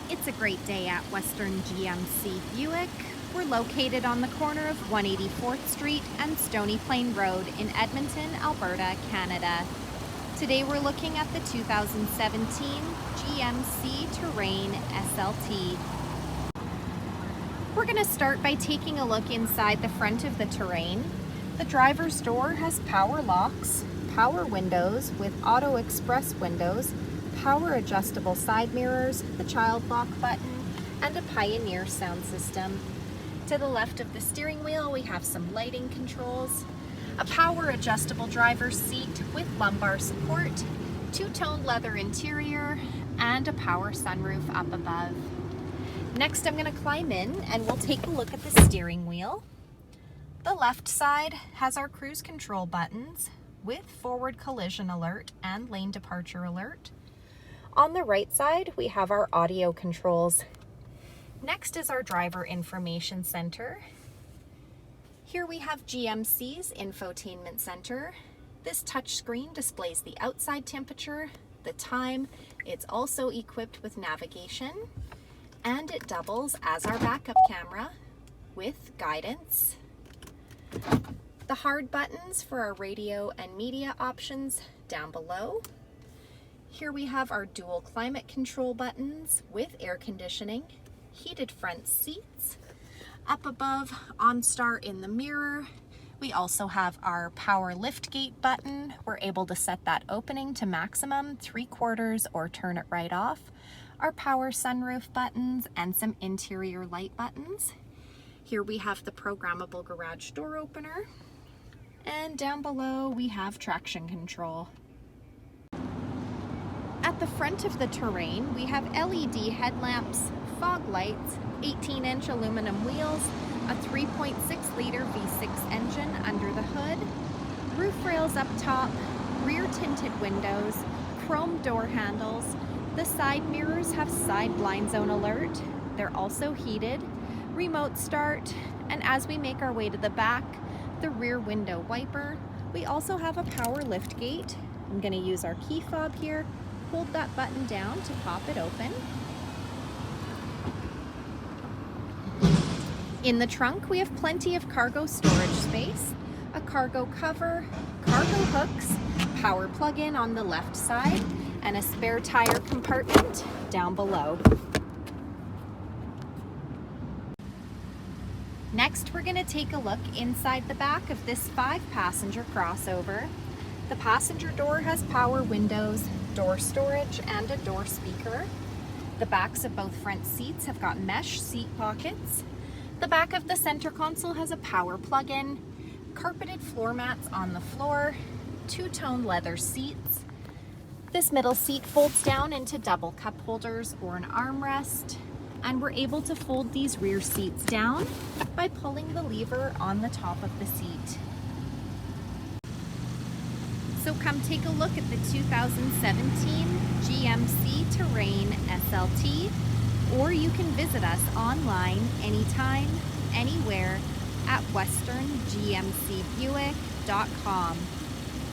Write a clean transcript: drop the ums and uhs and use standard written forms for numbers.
It's a great day at Western GMC Buick. We're located on the corner of 184th Street and Stony Plain Road in Edmonton, Alberta, Canada. Today we're looking at the 2017 GMC Terrain SLT. We're going to start by taking a look inside the front of the Terrain. The driver's door has power locks, power windows with auto express windows, power adjustable side mirrors, the child lock button, and a Pioneer sound system. To the left of the steering wheel, we have some lighting controls, a power adjustable driver's seat with lumbar support, two-tone leather interior, and a power sunroof up above. Next, I'm going to climb in and we'll take a look at the steering wheel. The left side has our cruise control buttons with forward collision alert and lane departure alert. On the right side, we have our audio controls. Next is our driver information center. Here we have GMC's infotainment center. This touchscreen displays the outside temperature, the time. It's also equipped with navigation, and it doubles as our backup camera with guidance. The hard buttons for our radio and media options down below. Here we have our dual climate control buttons with air conditioning, heated front seats. Up above, OnStar in the mirror. We also have our power liftgate button. We're able to set that opening to maximum 3/4 or turn it right off. Our power sunroof buttons and some interior light buttons. Here we have the programmable garage door opener. And down below we have traction control. At the front of the Terrain, we have LED headlamps, fog lights, 18-inch aluminum wheels, a 3.6-liter V6 engine under the hood, roof rails up top, rear tinted windows, chrome door handles. The side mirrors have side blind zone alert. They're also heated, remote start, and as we make our way to the back, the rear window wiper. We also have a power lift gate. I'm going to use our key fob here. Hold that button down to pop it open. In the trunk, we have plenty of cargo storage space, a cargo cover, cargo hooks, power plug-in on the left side, and a spare tire compartment down below. Next, we're going to take a look inside the back of this 5-passenger crossover. The passenger door has power windows, door storage, and a door speaker. The backs of both front seats have got mesh seat pockets. The back of the center console has a power plug-in, carpeted floor mats on the floor, two-tone leather seats. This middle seat folds down into double cup holders or an armrest, and we're able to fold these rear seats down by pulling the lever on the top of the seat. So come take a look at the 2017 GMC Terrain SLT, or you can visit us online anytime, anywhere at westerngmcbuick.com.